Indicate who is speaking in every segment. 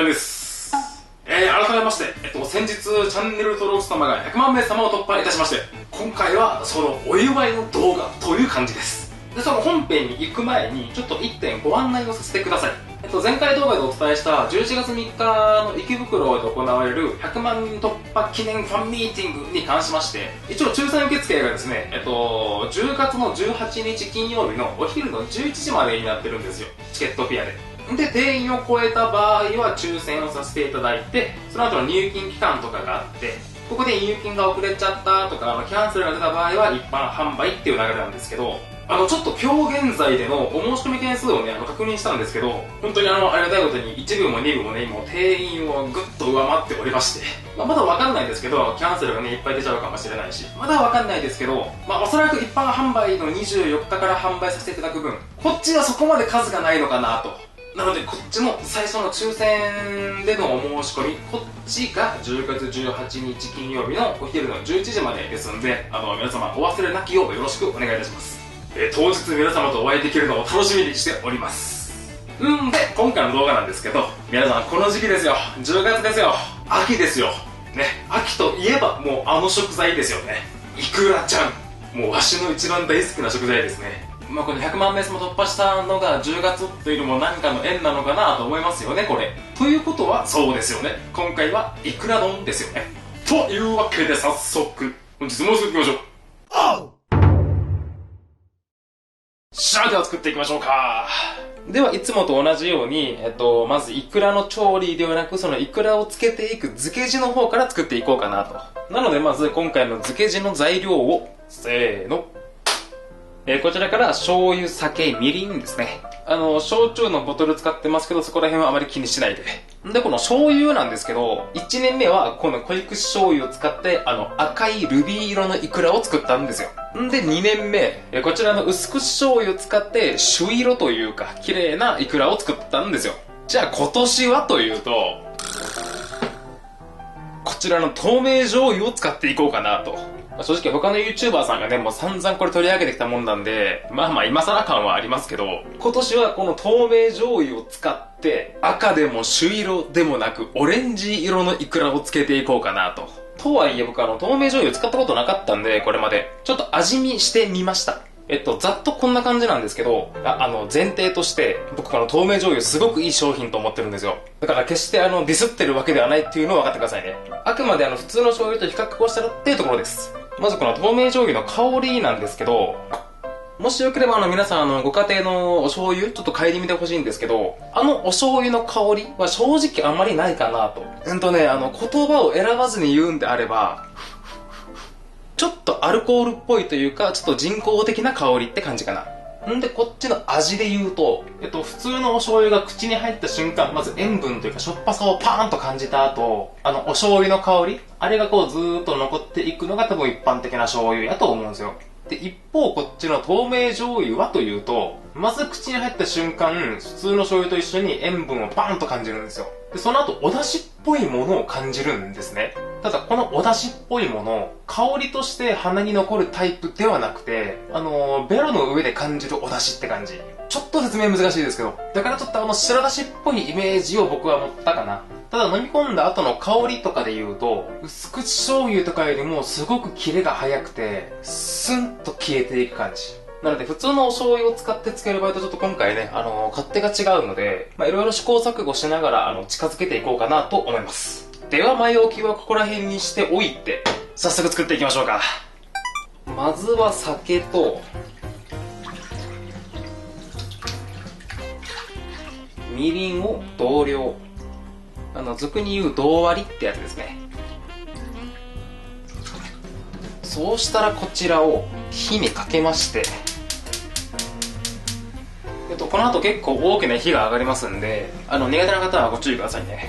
Speaker 1: です。改めまして、先日チャンネル登録者様が100万名様を突破いたしまして、今回はそのお祝いの動画という感じです。で、その本編に行く前に、ちょっと1点ご案内をさせてください。前回動画でお伝えした11月3日の池袋で行われる100万人突破記念ファンミーティングに関しまして、一応抽選受付がですね、10月の18日金曜日のお昼の11時までになってるんですよ。チケットフェアで。で、定員を超えた場合は抽選をさせていただいて、その後の入金期間とかがあって、ここで入金が遅れちゃったとか、キャンセルが出た場合は一般販売っていう流れなんですけど、ちょっと今日現在でのお申し込み件数をね、確認したんですけど、本当にありがたいことに1部も2部もね、もう定員をぐっと上回っておりまして、まだわかんないですけど、キャンセルがね、いっぱい出ちゃうかもしれないし、まだわかんないですけど、おそらく一般販売の24日から販売させていただく分、こっちはそこまで数がないのかなと。なので、こっちの最初の抽選でのお申し込み、こっちが10月18日金曜日のお昼の11時までですので、皆様お忘れなきようよろしくお願いいたします。当日皆様とお会いできるのを楽しみにしております。で、今回の動画なんですけど、皆さんこの時期ですよ。10月ですよ。秋ですよ。ね、秋といえばもう食材ですよね。いくらちゃん。もうわしの一番大好きな食材ですね。この100万名様突破したのが10月というのも何かの縁なのかなと思いますよね、これ。ということは、そうですよね。今回はいくら丼ですよね。というわけで早速、本日も作っていきましょう。では作っていきましょうか。では、いつもと同じように、まずイクラの調理ではなく、そのイクラをつけていく漬け地の方から作っていこうかなと。なので、まず今回の漬け地の材料を、せーの。こちらから醤油、酒、みりんですね。焼酎のボトル使ってますけど、そこら辺はあまり気にしないで。で、この醤油なんですけど、1年目はこの濃口醤油を使って、赤いルビー色のイクラを作ったんですよ。で、2年目、こちらの薄口醤油を使って、朱色というか、綺麗なイクラを作ったんですよ。じゃあ今年はというと、こちらの透明醤油を使っていこうかなと。正直他の YouTuber さんがね、もう散々これ取り上げてきたもんなんで、今更感はありますけど、今年はこの透明醤油を使って、赤でも朱色でもなく、オレンジ色のイクラをつけていこうかなと。とはいえ僕透明醤油使ったことなかったんで、これまで。ちょっと味見してみました。ざっとこんな感じなんですけど、前提として、僕透明醤油すごくいい商品と思ってるんですよ。だから決してディスってるわけではないっていうのを分かってくださいね。あくまで普通の醤油と比較をしたらっていうところです。まずこの透明醤油の香りなんですけど、もしよければ皆さんご家庭のお醤油ちょっと嗅いでみてほしいんですけど、お醤油の香りは正直あんまりないかなと。言葉を選ばずに言うんであれば、ちょっとアルコールっぽいというか、ちょっと人工的な香りって感じかな。で、こっちの味で言うと、普通のお醤油が口に入った瞬間、まず塩分というかしょっぱさをパーンと感じた後、お醤油の香り、あれがこうずーっと残っていくのが多分一般的な醤油やと思うんですよ。で、一方こっちの透明醤油はというと、まず口に入った瞬間、普通の醤油と一緒に塩分をパーンと感じるんですよ。で、その後お出汁っぽいものを感じるんですね。ただこのお出汁っぽいもの、香りとして鼻に残るタイプではなくて、ベロの上で感じるお出汁って感じ。ちょっと説明難しいですけど、だからちょっと白出汁っぽいイメージを僕は持ったかな。ただ飲み込んだ後の香りとかで言うと、薄口醤油とかよりもすごくキレが早くて、スンと消えていく感じ。なので普通のお醤油を使ってつける場合とちょっと今回ね、勝手が違うので、いろいろ試行錯誤しながら近づけていこうかなと思います。では前置きはここら辺にしておいて、早速作っていきましょうか。まずは酒と、みりんを同量。俗に言う同割りってやつですね。そうしたらこちらを火にかけまして、この後結構大きな火が上がりますんで、苦手な方はご注意くださいね。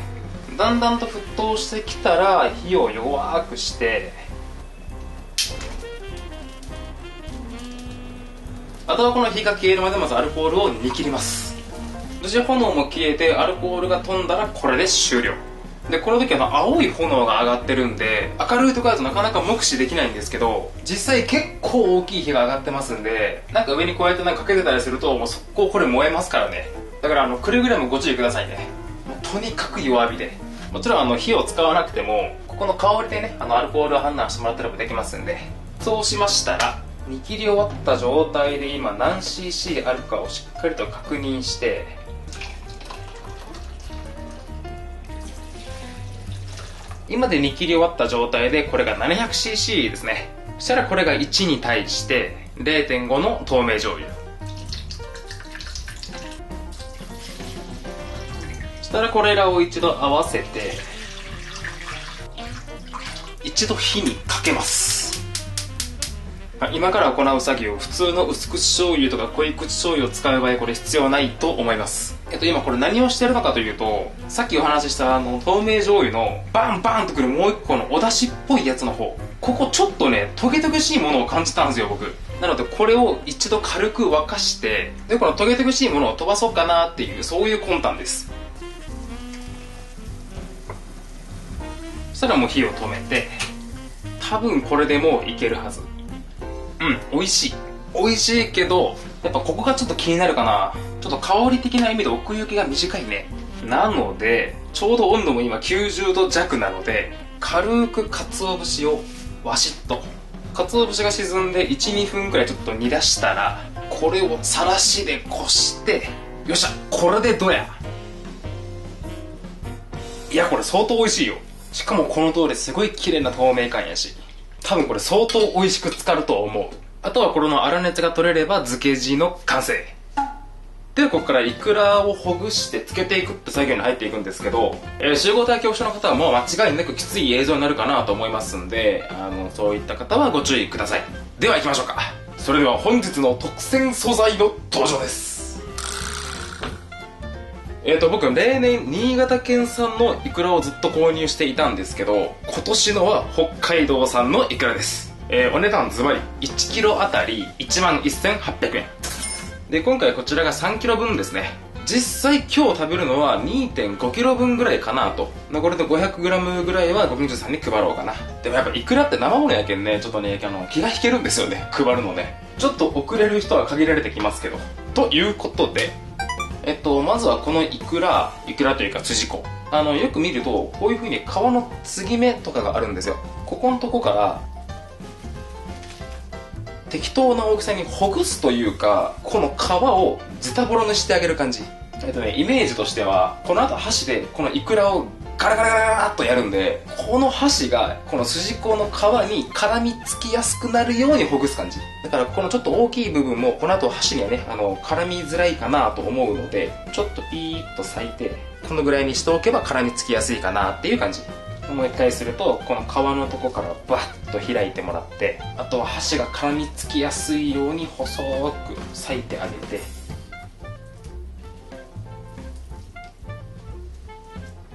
Speaker 1: だんだんと沸騰してきたら火を弱くして、あとはこの火が消えるまでまずアルコールを煮切ります。無事炎も消えてアルコールが飛んだらこれで終了。で、この時青い炎が上がってるんで、明るいところだとなかなか目視できないんですけど、実際結構大きい火が上がってますんで、上にこうやってかけてたりすると、もう速攻これ燃えますからね。だからくれぐれもご注意くださいね。とにかく弱火で。もちろん火を使わなくても、ここの香りでね、アルコールを判断してもらったらできますんで。そうしましたら、煮切り終わった状態で今何 cc あるかをしっかりと確認して、今で煮切り終わった状態でこれが 700cc ですね。そしたらこれが1に対して 0.5 の透明醤油。そしたらこれらを一度合わせて一度火にかけます。今から行う作業、普通の薄口醤油とか濃い口醤油を使う場合これ必要ないと思います。今これ何をしてるのかというと、さっきお話しした透明醤油のバンバンとくるもう一個のお出汁っぽいやつの方、ここちょっとねトゲトゲしいものを感じたんですよ僕。なのでこれを一度軽く沸かして、でこのトゲトゲしいものを飛ばそうかなっていう、そういう魂胆です。そしたらもう火を止めて、多分これでもういけるはず。美味しい。美味しいけど、やっぱここがちょっと気になるかな。ちょっと香り的な意味で奥行きが短いね。なので、ちょうど温度も今90度弱なので、軽く鰹節をワシッと。鰹節が沈んで1、2分くらいちょっと煮出したら、これをさらしでこして、よっしゃ、これでどうや。いや、これ相当美味しいよ。しかもこの通りすごい綺麗な透明感やし。多分これ相当美味しく浸かると思う。あとはこれの粗熱が取れれば漬け地の完成。ではここからイクラをほぐして漬けていくって作業に入っていくんですけど、集合体恐怖症の方はもう間違いなくきつい映像になるかなと思いますんで、そういった方はご注意ください。では行きましょうか。それでは本日の特選素材の登場です。僕例年新潟県産のイクラをずっと購入していたんですけど、今年のは北海道産のイクラです。お値段ズバリ 1kg あたり 11,800 円で、今回こちらが 3kg 分ですね。実際今日食べるのは 2.5kg 分ぐらいかなと。残りの 500g ぐらいはご近所さんに配ろうかな。でもやっぱイクラって生ものやけんね、ちょっとね気が引けるんですよね、配るのね。ちょっと遅れる人は限られてきますけど。ということで、まずはこのイクラというか筋子。よく見ると、こういう風に皮の継ぎ目とかがあるんですよ。ここのとこから、適当な大きさにほぐすというか、この皮をズタボロにしてあげる感じ。イメージとしては、この後箸でこのイクラをガラガラガラガラっとやるんで、この箸がこの筋子の皮に絡みつきやすくなるようにほぐす感じ。だからこのちょっと大きい部分もこの後箸にはね、絡みづらいかなと思うので、ちょっとピーッと裂いて、このぐらいにしておけば絡みつきやすいかなっていう感じ。もう一回すると、この皮のとこからバッと開いてもらって、あとは箸が絡みつきやすいように細く裂いてあげて、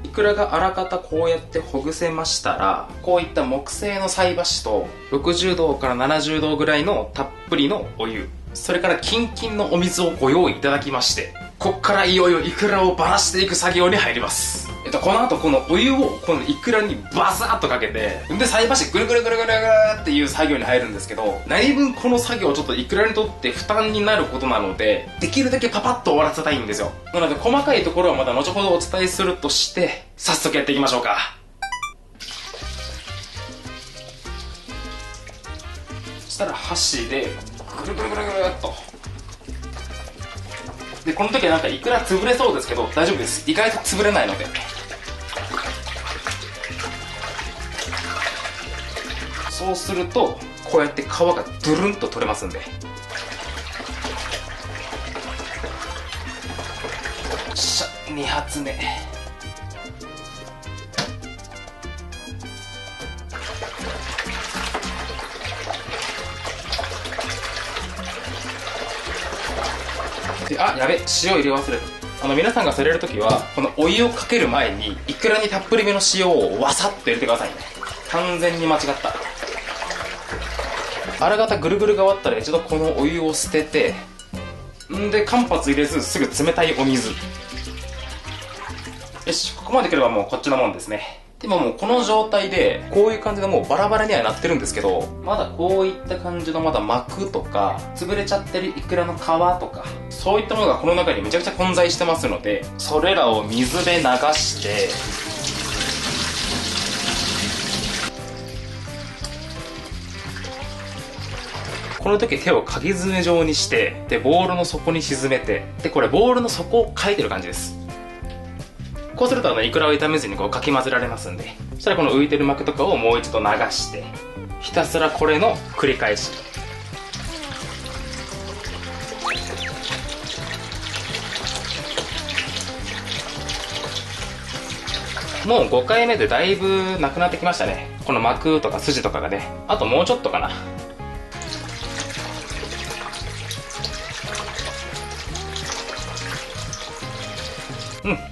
Speaker 1: イクラがあらかたこうやってほぐせましたら、こういった木製の菜箸と60度から70度ぐらいのたっぷりのお湯、それからキンキンのお水をご用意いただきまして、こっからいよいよイクラをばらしていく作業に入ります。この後このお湯をこのイクラにバサッとかけて、で菜箸ぐるぐるぐるぐるぐるっていう作業に入るんですけど、何分この作業ちょっとイクラにとって負担になることなので、できるだけパパッと終わらせたいんですよ。なので細かいところはまた後ほどお伝えするとして、早速やっていきましょうか。そしたら箸でぐるぐるぐるぐるっと。でこの時はイクラ潰れそうですけど大丈夫です。意外と潰れないので。そうするとこうやって皮がドゥルンと取れますんで。よっしゃ、2発目。あ、やべ、塩入れ忘れた。皆さんがされるときはこのお湯をかける前にイクラにたっぷりめの塩をわさっと入れてくださいね。完全に間違った。あらがたぐるぐるが終わったら一度このお湯を捨てて、で間髪入れずすぐ冷たいお水。よし、ここまでくればもうこっちのもんですね。でももうこの状態で、こういう感じでもうバラバラにはなってるんですけど、まだこういった感じのまだ膜とか、潰れちゃってるイクラの皮とか、そういったものがこの中にめちゃくちゃ混在してますので、それらを水で流して、この時手をかぎ爪状にして、で、ボウルの底に沈めて、で、これボウルの底をかいてる感じです。こうするとイクラを炒めずにこうかき混ぜられますんで、そしたらこの浮いてる膜とかをもう一度流して、ひたすらこれの繰り返し。もう5回目でだいぶなくなってきましたね。この膜とか筋とかがね。あともうちょっとかな。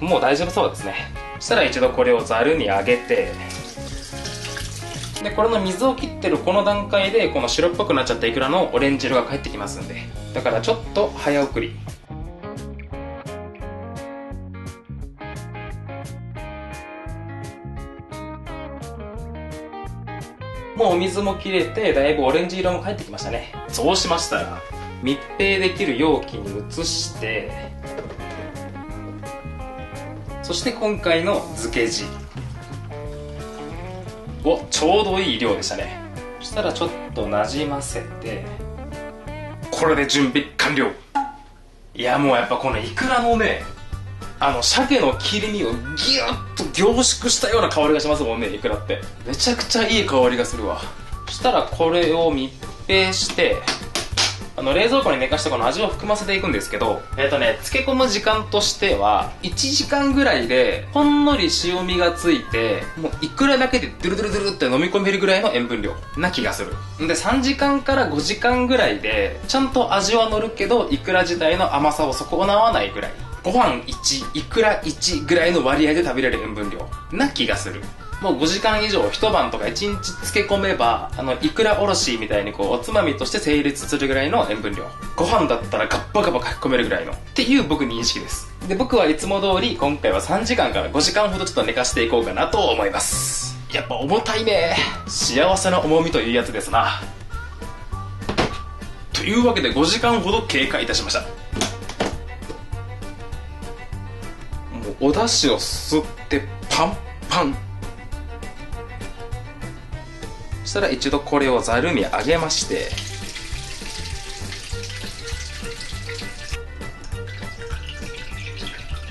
Speaker 1: もう大丈夫そうですね。そしたら一度これをざるに上げて、で、これの水を切ってるこの段階で、この白っぽくなっちゃったイクラのオレンジ色が返ってきますんで。だからちょっと早送り。もうお水も切れて、だいぶオレンジ色も返ってきましたね。そうしましたら、密閉できる容器に移して、そして今回の漬け地をちょうどいい量でしたね。そしたらちょっとなじませて、これで準備完了。いや、もうやっぱこのイクラのね、鮭の切り身をギュッと凝縮したような香りがしますもんね、イクラって。めちゃくちゃいい香りがするわ。そしたらこれを密閉して、冷蔵庫に寝かしたこの味を含ませていくんですけど、漬け込む時間としては、1時間ぐらいで、ほんのり塩味がついて、もうイクラだけでドゥルドゥルドゥルって飲み込めるぐらいの塩分量な気がする。で、3時間から5時間ぐらいで、ちゃんと味は乗るけど、イクラ自体の甘さを損なわないぐらい。ご飯1、イクラ1ぐらいの割合で食べれる塩分量な気がする。もう5時間以上一晩とか1日漬け込めば、イクラおろしみたいにこうおつまみとして成立するぐらいの塩分量。ご飯だったらガッバガバ書き込めるぐらいのっていう僕認識です。で、僕はいつも通り今回は3時間から5時間ほどちょっと寝かしていこうかなと思います。やっぱ重たいね。幸せな重みというやつですな。というわけで5時間ほど経過いたしました。もうお出汁を吸ってパンパン。そしたら一度これをざるに上げまして、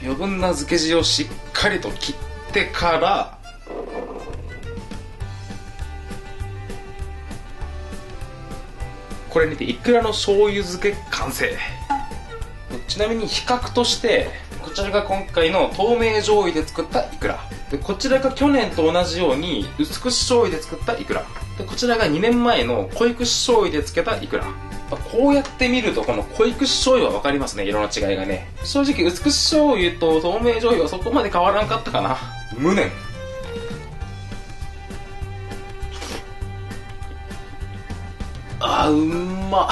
Speaker 1: 余分な漬け地をしっかりと切ってから、これにてイクラの醤油漬け完成。ちなみに比較としてこちらが今回の透明醤油で作ったイクラで、こちらが去年と同じように薄口醤油で作ったイクラで、こちらが2年前の濃い口醤油で漬けたイクラ。こうやって見るとこの濃い口醤油は分かりますね、色の違いがね。正直薄口醤油と透明醤油はそこまで変わらんかったかな。無念。うんま。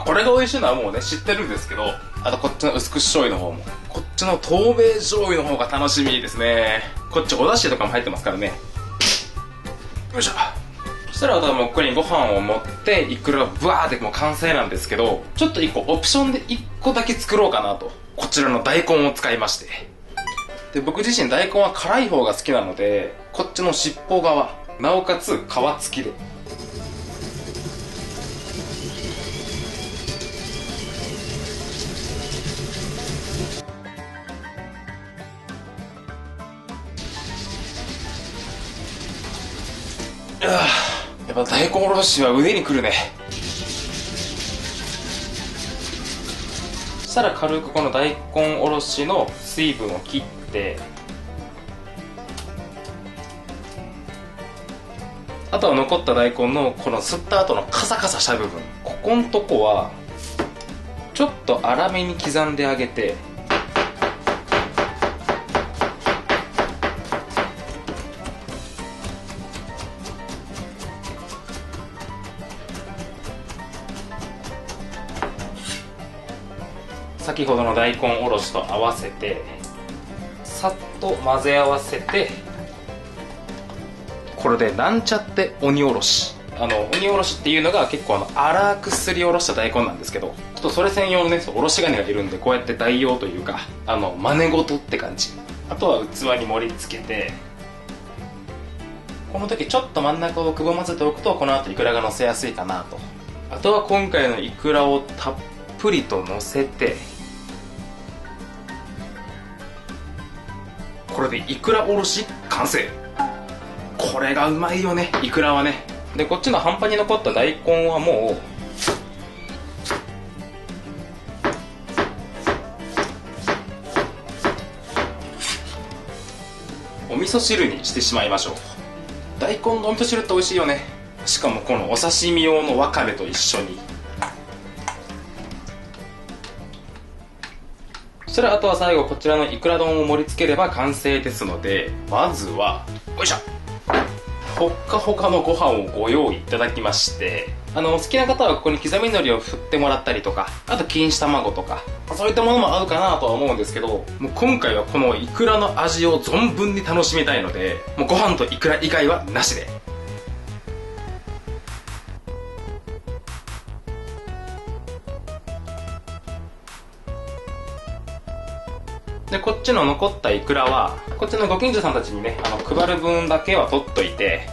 Speaker 1: これが美味しいのはもうね知ってるんですけど、あとこっちの薄口醤油の方も、こっちの透明醤油の方が楽しみですね。こっちお出汁とかも入ってますからね。よいしょ。そしたらあとはもうここにご飯を盛ってイクラブワーってもう完成なんですけど、ちょっと1個オプションで1個だけ作ろうかなと。こちらの大根を使いまして、で僕自身大根は辛い方が好きなので、こっちの尻尾側なおかつ皮付きで、やっぱ大根おろしは腕にくるね。そしたら軽くこの大根おろしの水分を切って、あとは残った大根のこの吸った後のカサカサした部分、ここんとこはちょっと粗めに刻んであげて、先ほどの大根おろしと合わせてさっと混ぜ合わせて、これでなんちゃって鬼おろし。鬼おろしっていうのが結構粗くすりおろした大根なんですけど、ちょっとそれ専用のね、おろし金がいるんで、こうやって代用というか、真似事って感じ。あとは器に盛り付けて、この時ちょっと真ん中をくぼませておくと、この後イクラが乗せやすいかなと。あとは今回のイクラをたっぷりと乗せて、これでイクラおろし完成。これがうまいよね、イクラはね。で、こっちの半端に残った大根はもうお味噌汁にしてしまいましょう。大根のお味噌汁って美味しいよね。しかもこのお刺身用のわかめと一緒に。そしたらあとは最後こちらのイクラ丼を盛り付ければ完成ですので、まずはよいしょ、ほっかほかのご飯をご用意いただきまして、好きな方はここに刻み海苔を振ってもらったりとか、あと錦糸卵とか、そういったものも合うかなとは思うんですけど、もう今回はこのイクラの味を存分に楽しみたいので、もうご飯とイクラ以外はなしで。で、こっちの残ったイクラは、こっちのご近所さんたちにね、配る分だけは取っといて、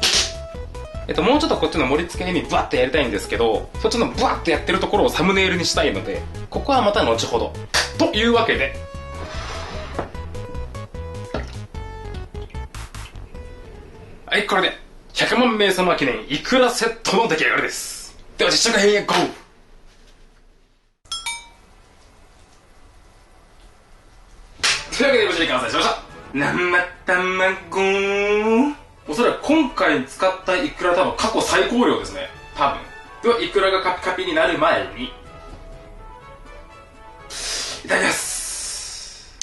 Speaker 1: もうちょっとこっちの盛り付けにブワッとやりたいんですけど、そっちのブワッとやってるところをサムネイルにしたいので、ここはまた後ほど。というわけで、はい、これで、100万名様記念イクラセットの出来上がりです。では実食編へゴー。というわけで無事に完成しました。生卵。おそらく今回使ったイクラ多分過去最高量ですね。多分。では、イクラがカピカピになる前に、いただきます。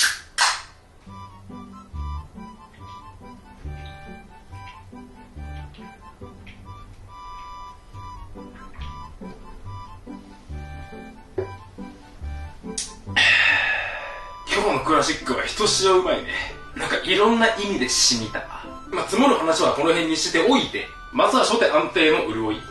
Speaker 1: 今日のクラシックはひとしおうまいね。なんかいろんな意味で染みた。まあ、積もる話はこの辺にしておいて、まずは初手安定の潤い。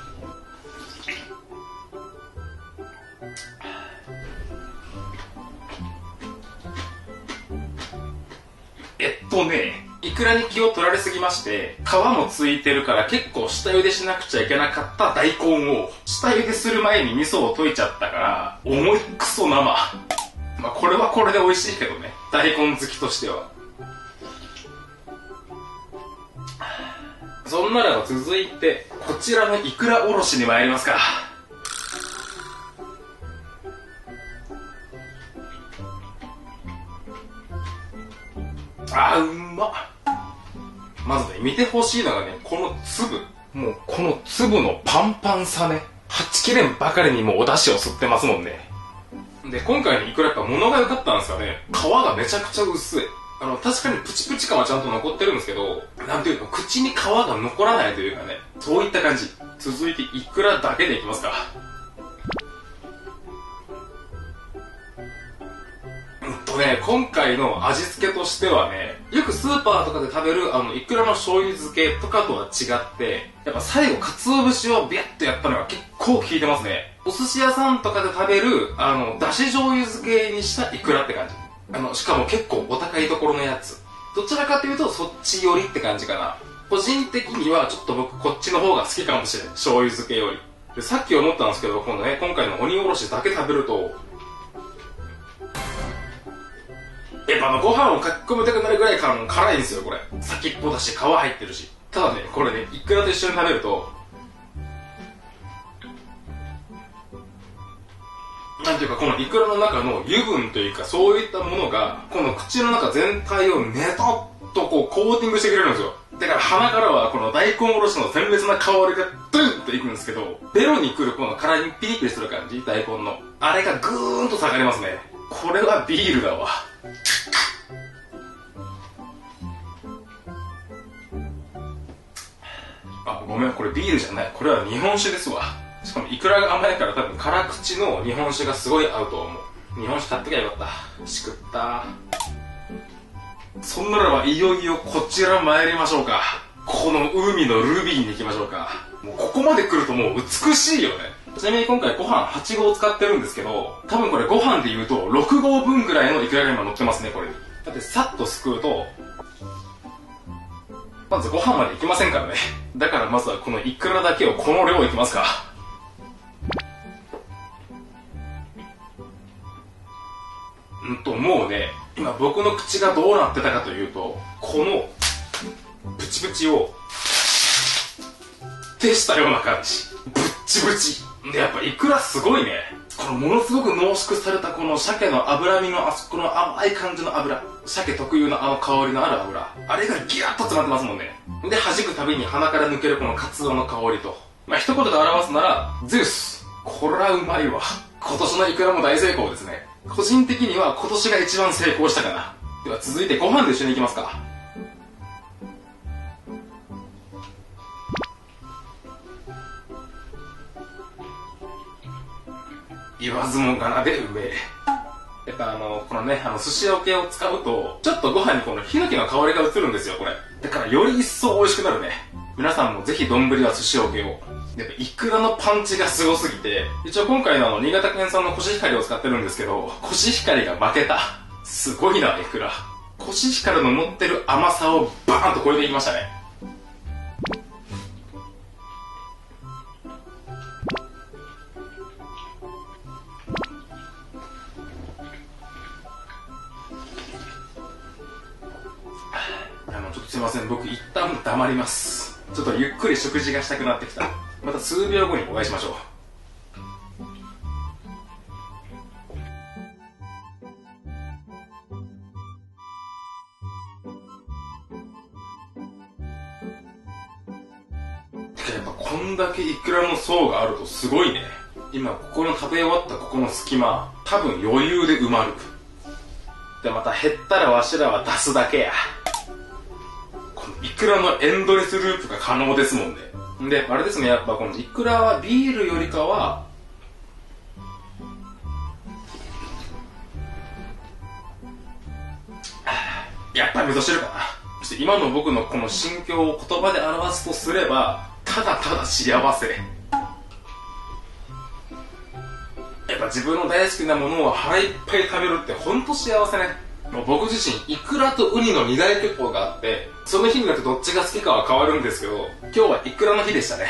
Speaker 1: イクラに気を取られすぎまして、皮もついてるから結構下茹でしなくちゃいけなかった大根を、下茹でする前に味噌を溶いちゃったから、重いクソ生。まあこれはこれで美味しいけどね。大根好きとしては。そんならば続いて、こちらのイクラおろしに参りますか。あー、うまっ。まずね、見てほしいのがね、この粒。もうこの粒のパンパンさね。はちきれんばかりにもうお出汁を吸ってますもんね。で、今回のイクラやっぱ物が良かったんですかね。皮がめちゃくちゃ薄い。確かにプチプチ感はちゃんと残ってるんですけど、なんていうか、口に皮が残らないというかね、そういった感じ。続いてイクラだけでいきますか。今回の味付けとしてはね、よくスーパーとかで食べるイクラの醤油漬けとかとは違って、やっぱ最後鰹節をビャッとやったのが結構効いてますね。お寿司屋さんとかで食べるだし醤油漬けにしたイクラって感じ。しかも結構お高いところのやつ。どちらかというとそっち寄りって感じかな。個人的にはちょっと僕こっちの方が好きかもしれない。醤油漬けより。で、さっき思ったんですけど、今度ね、今回の鬼おろしだけ食べると、やっぱご飯をかき込みたくなるぐらい辛いんですよ、これ。先っぽだし、皮入ってるし。ただね、これね、イクラと一緒に食べると、なんていうか、このイクラの中の油分というか、そういったものが、この口の中全体をネトッとこう、コーティングしてくれるんですよ。だから鼻からは、この大根おろしの鮮烈な香りがドゥンといくんですけど、ベロに来るこの辛いピリピリする感じ、大根の。あれがグーンと下がりますね。これはビールだわ。あ、ごめん、これビールじゃない。これは日本酒ですわ。しかもイクラが甘いから多分辛口の日本酒がすごい合うと思う。日本酒買ってきゃよかった。しくった。そんならばいよいよこちら参りましょうか。この海のルビーに行きましょうか。もうここまで来るともう美しいよね。ちなみに今回ご飯8合使ってるんですけど、多分これご飯で言うと6合分ぐらいのイクラが今乗ってますね、これに。だってさっとすくうと、まずご飯までいきませんからね。だからまずはこのイクラだけをこの量いきますか。もうね、今僕の口がどうなってたかというと、このプチプチを手したような感じ。ぶっちぶちで、やっぱイクラすごいね。このものすごく濃縮されたこの鮭の脂身のあそこの甘い感じの油、鮭特有のあの香りのある油、あれがギュッと詰まってますもんね。で、弾くたびに鼻から抜けるこのカツオの香りと、まあ一言で表すならゼウス。こらうまいわ。今年のイクラも大成功ですね。個人的には今年が一番成功したかな。では続いてご飯で一緒にいきますか。言わずもがなでうめえ。やっぱこのね、寿司桶を使うと、ちょっとご飯にこのヒノキの香りが移るんですよ、これ。だからより一層美味しくなるね。皆さんもぜひ丼は寿司桶を。やっぱイクラのパンチがすごすぎて、一応今回の新潟県産のコシヒカリを使ってるんですけど、コシヒカリが負けた。すごいな、イクラ。コシヒカリの持ってる甘さをバーンと超えていきましたね。ちょっとすいません、僕一旦黙ります。ちょっとゆっくり食事がしたくなってきた。また数秒後にお会いしましょう。やっぱこんだけイクラの層があるとすごいね。今ここの食べ終わったここの隙間、多分余裕で埋まる。でまた減ったらわしらは出すだけや。イクラのエンドレスループが可能ですもんね。で、あれですね、やっぱこのイクラはビールよりかは、やっぱり味噌汁かな。そして今の僕のこの心境を言葉で表すとすれば、ただただ幸せ。やっぱ自分の大好きなものを腹いっぱい食べるってほんと幸せね。僕自身、イクラとウニの二大巨峰があって、その日によってどっちが好きかは変わるんですけど、今日はイクラの日でしたね。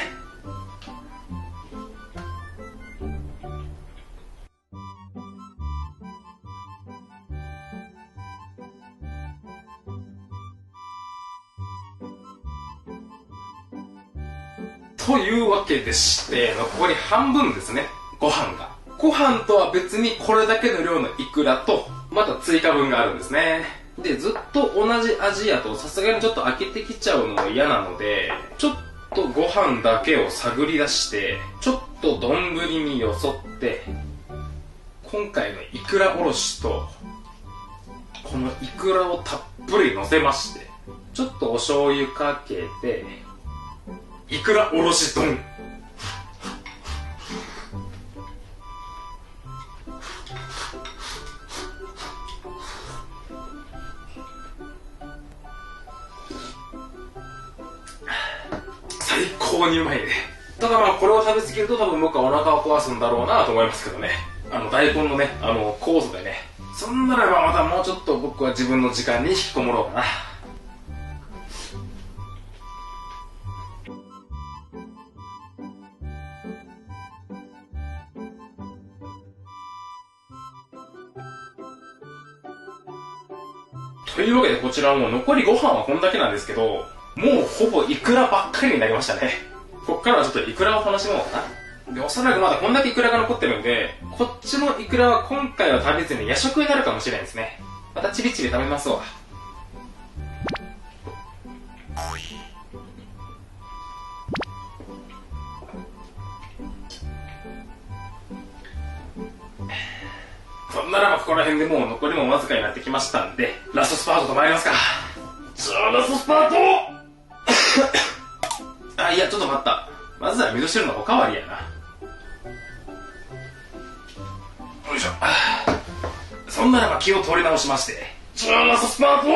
Speaker 1: というわけでして、残り半分ですね、ご飯が。ご飯とは別にこれだけの量のイクラと、また追加分があるんですね。で、ずっと同じ味やとさすがにちょっと飽きてきちゃうのも嫌なので、ちょっとご飯だけを探り出して、ちょっと丼によそって、今回のイクラおろしと、このイクラをたっぷり乗せまして、ちょっとお醤油かけて、イクラおろし丼。最高にうまいね。ただまあこれを食べ過ぎると多分僕はお腹を壊すんだろうなと思いますけどね。大根のね、酵素でね。そんならばまたもうちょっと僕は自分の時間に引きこもろうかな。というわけでこちらはもう残りご飯はこんだけなんですけど、もうほぼイクラばっかりになりましたね。こっからはちょっとイクラを楽しもうかな。で、おそらくまだこんだけイクラが残ってるんで、こっちのイクラは今回は食べずに夜食になるかもしれないですね。またチビチビ食べますわ。そんならばここら辺でもう残りもわずかになってきましたんで、ラストスパートと参りますか。じゃあラストスパートあ、いや、ちょっと待った。まずは味噌汁のおかわりやな。よいしょ。そんならば気を取り直しまして、じゃあラストスパート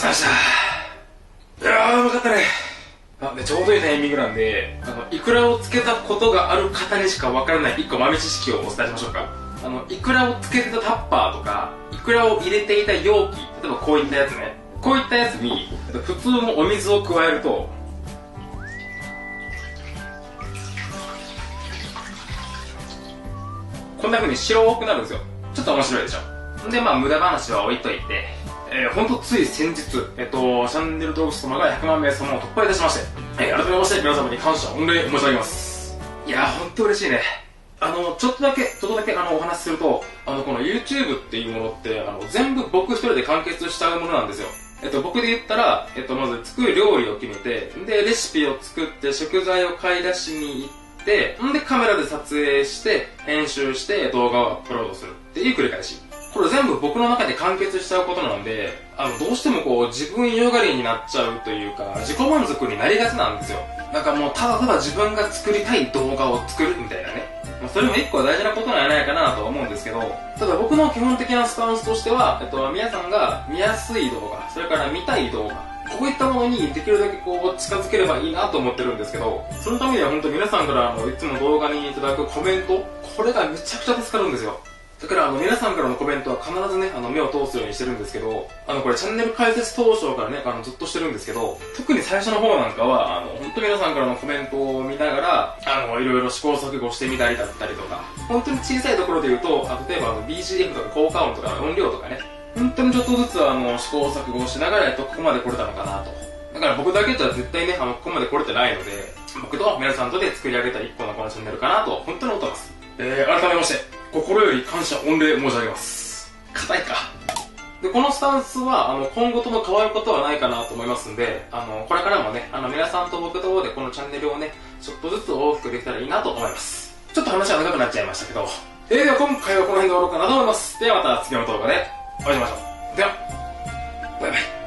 Speaker 1: さまでした。いやー、うまかったね。でちょうどいいタイミングなんで、イクラをつけたことがある方にしかわからない1個豆知識をお伝えしましょうか。イクラをつけてたタッパーとか、イクラを入れていた容器、例えばこういったやつね。こういったやつに、普通のお水を加えると、こんな風に白くなるんですよ。ちょっと面白いでしょ。で、無駄話は置いといて、ほんとつい先日、チャンネル登録者様が100万名様を突破いたしまして、改めまして皆様に感謝御礼申し上げます。いやー、ほんと嬉しいね。ちょっとだけお話しすると、この YouTube っていうものって、全部僕一人で完結しちゃうものなんですよ。僕で言ったら、まず作る料理を決めて、で、レシピを作って、食材を買い出しに行って、で、カメラで撮影して、編集して、動画をアップロードするっていう繰り返し。これ全部僕の中で完結しちゃうことなので、どうしてもこう、自分よがりになっちゃうというか、自己満足になりがちなんですよ。なんかもう、ただただ自分が作りたい動画を作るみたいなね。それも一個大事なことなんじゃないかなとは思うんですけど、ただ僕の基本的なスタンスとしては、皆さんが見やすい動画、それから見たい動画、こういったものにできるだけこう近づければいいなと思ってるんですけど、そのためには本当皆さんからいつも動画にいただくコメント、これがめちゃくちゃ助かるんですよ。だから皆さんからのコメントは必ずね、目を通すようにしてるんですけど、これチャンネル開設当初からね、ずっとしてるんですけど、特に最初の方なんかは、本当皆さんからのコメントを見ながら、いろいろ試行錯誤してみたりだったりとか、本当に小さいところで言うと、例えばBGM とか効果音とか音量とかね、本当にちょっとずつ試行錯誤しながらここまで来れたのかなと。だから僕だけじゃ絶対ね、ここまで来れてないので、僕と皆さんとで作り上げた一個のこのチャンネルかなと、本当に思ってます。改めまして、心より感謝御礼申し上げます。硬いか。で、このスタンスは、今後とも変わることはないかなと思いますんで、これからもね、皆さんと僕とでこのチャンネルをね、ちょっとずつ大きくできたらいいなと思います。ちょっと話は長くなっちゃいましたけど、では今回はこの辺で終わろうかなと思います。ではまた次の動画でお会いしましょう。では、バイバイ。